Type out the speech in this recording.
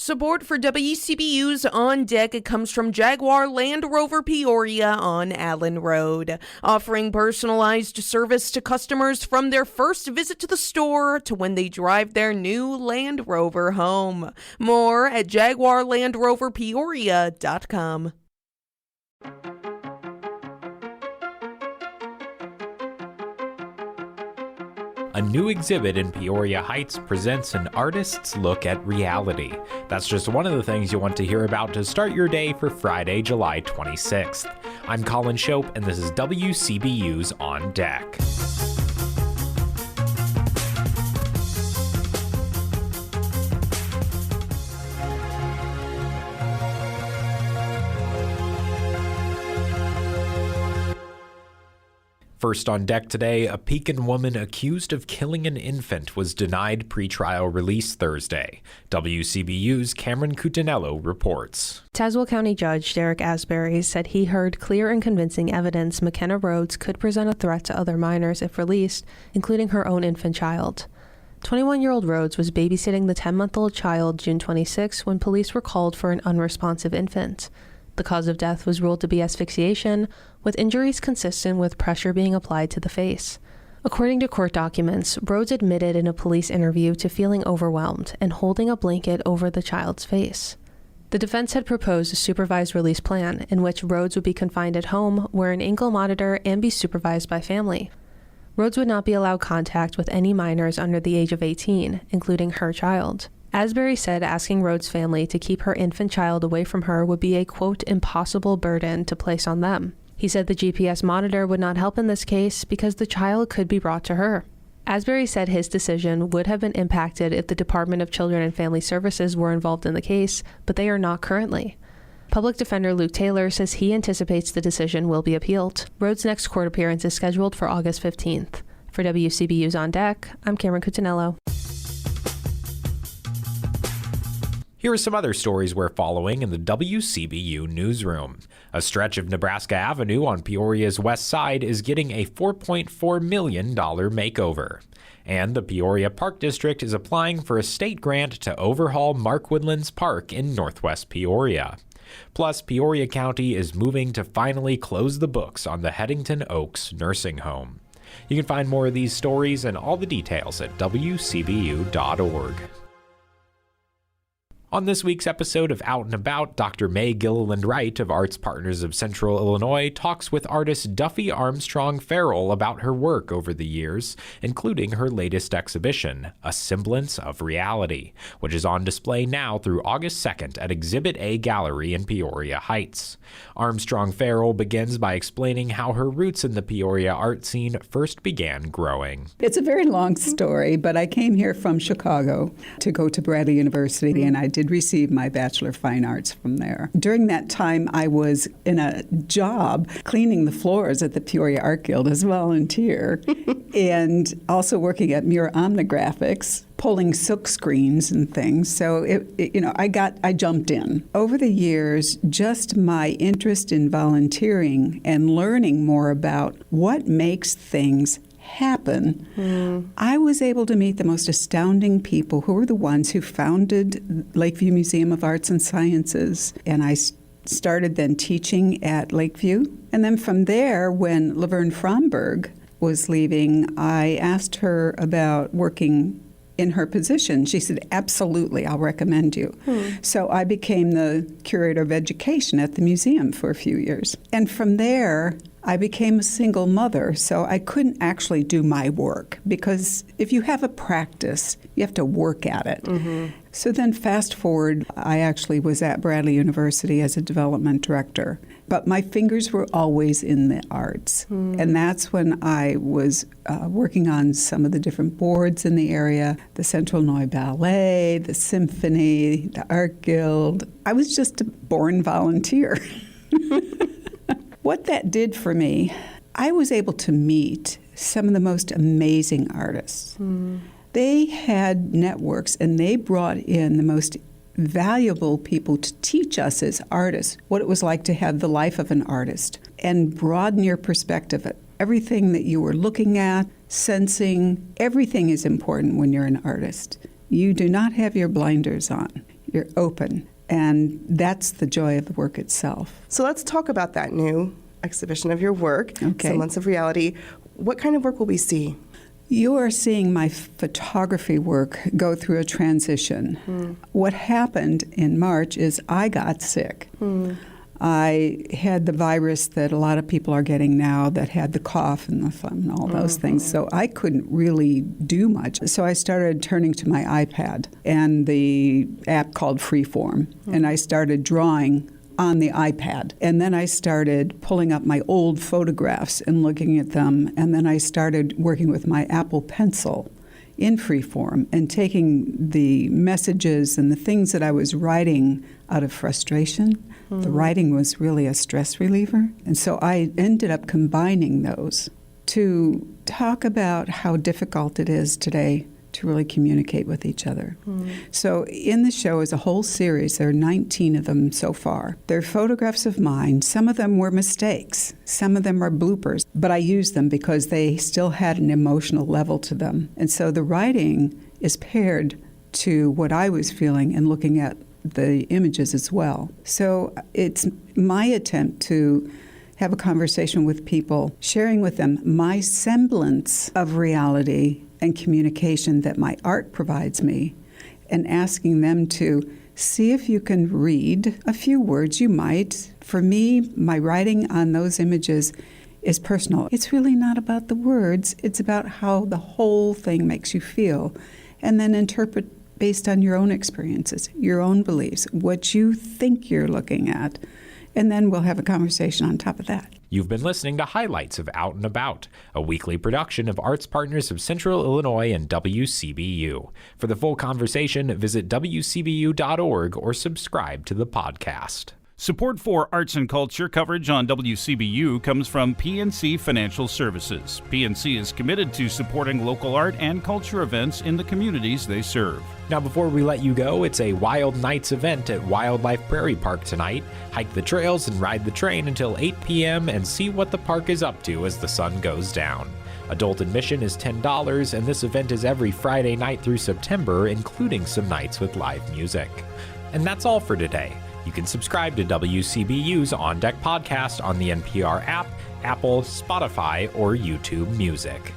Support for WCBU's On Deck comes from Jaguar Land Rover Peoria on Allen Road, offering personalized service to customers from their first visit to the store to when they drive their new Land Rover home. More at jaguarlandroverpeoria.com. A new exhibit in Peoria Heights presents an artist's look at reality. That's just one of the things you want to hear about to start your day for Friday, July 26th. I'm Colin Shope, and this is WCBU's On Deck. First on deck today, a Pekin woman accused of killing an infant was denied pretrial release Thursday. WCBU's Cameron Cutinello reports. Tazewell County Judge Derek Asbury said he heard clear and convincing evidence McKenna Rhodes could present a threat to other minors if released, including her own infant child. 21-year-old Rhodes was babysitting the 10-month-old child June 26 when police were called for an unresponsive infant. The cause of death was ruled to be asphyxiation, with injuries consistent with pressure being applied to the face. According to court documents, Rhodes admitted in a police interview to feeling overwhelmed and holding a blanket over the child's face. The defense had proposed a supervised release plan in which Rhodes would be confined at home, wear an ankle monitor, and be supervised by family. Rhodes would not be allowed contact with any minors under the age of 18, including her child. Asbury said asking Rhodes' family to keep her infant child away from her would be a, quote, impossible burden to place on them. He said the GPS monitor would not help in this case because the child could be brought to her. Asbury said his decision would have been impacted if the Department of Children and Family Services were involved in the case, but they are not currently. Public Defender Luke Taylor says he anticipates the decision will be appealed. Rhodes' next court appearance is scheduled for August 15th. For WCBU's On Deck, I'm Cameron Cutinello. Here are some other stories we're following in the WCBU newsroom. A stretch of Nebraska Avenue on Peoria's west side is getting a $4.4 million makeover. And the Peoria Park District is applying for a state grant to overhaul Mark Woodlands Park in northwest Peoria. Plus, Peoria County is moving to finally close the books on the Headington Oaks nursing home. You can find more of these stories and all the details at WCBU.org. On this week's episode of Out and About, Dr. May Gilliland Wright of Arts Partners of Central Illinois talks with artist Duffy Armstrong Farrell about her work over the years, including her latest exhibition, A Semblance of Reality, which is on display now through August 2nd at Exhibit A Gallery in Peoria Heights. Armstrong Farrell begins by explaining how her roots in the Peoria art scene first began growing. It's a very long story, but I came here from Chicago to go to Bradley University, and I did receive my Bachelor of Fine Arts from there. During that time, I was in a job cleaning the floors at the Peoria Art Guild as a volunteer, and also working at Muir Omnigraphics, pulling silk screens and things. So I jumped in. Over the years, just my interest in volunteering and learning more about what makes things happen, I was able to meet the most astounding people who were the ones who founded Lakeview Museum of Arts and Sciences. And I started then teaching at Lakeview. And then from there, when Laverne Fromberg was leaving, I asked her about working in her position. She said, absolutely, I'll recommend you. So I became the curator of education at the museum for a few years. And from there, I became a single mother, so I couldn't actually do my work because if you have a practice, you have to work at it. So then fast forward, I actually was at Bradley University as a development director, but my fingers were always in the arts. And that's when I was working on some of the different boards in the area, the Central Illinois Ballet, the Symphony, the Art Guild. I was just a born volunteer. What that did for me, I was able to meet some of the most amazing artists. They had networks, and they brought in the most valuable people to teach us as artists what it was like to have the life of an artist and broaden your perspective. Everything that you were looking at, sensing, everything is important when you're an artist. You do not have your blinders on. You're open. And that's the joy of the work itself. So let's talk about that new exhibition of your work, Semblance of Reality. What kind of work will we see? You are seeing my photography work go through a transition. What happened in March is I got sick. I had the virus that a lot of people are getting now that had the cough and the phlegm and all those things. So I couldn't really do much. So I started turning to my iPad and the app called Freeform. And I started drawing on the iPad. And then I started pulling up my old photographs and looking at them. And then I started working with my Apple Pencil in Freeform and taking the messages and the things that I was writing out of frustration. The writing was really a stress reliever. And so I ended up combining those to talk about how difficult it is today to really communicate with each other. So in the show is a whole series. There are 19 of them so far. They're photographs of mine. Some of them were mistakes. Some of them are bloopers. But I used them because they still had an emotional level to them. And so the writing is paired to what I was feeling and looking at the images as well. So it's my attempt to have a conversation with people, sharing with them my semblance of reality and communication that my art provides me, and asking them to see if you can read a few words you might. For me, my writing on those images is personal. It's really not about the words. It's about how the whole thing makes you feel, and then interpret based on your own experiences, your own beliefs, what you think you're looking at, and then we'll have a conversation on top of that. You've been listening to Highlights of Out and About, a weekly production of Arts Partners of Central Illinois and WCBU. For the full conversation, visit WCBU.org or subscribe to the podcast. Support for arts and culture coverage on WCBU comes from PNC Financial Services. PNC is committed to supporting local art and culture events in the communities they serve. Now, before we let you go, it's a Wild Nights event at Wildlife Prairie Park tonight. Hike the trails and ride the train until 8 p.m. and see what the park is up to as the sun goes down. Adult admission is $10, and this event is every Friday night through September, including some nights with live music. And that's all for today. You can subscribe to WCBU's On Deck podcast on the NPR app, Apple, Spotify, or YouTube Music.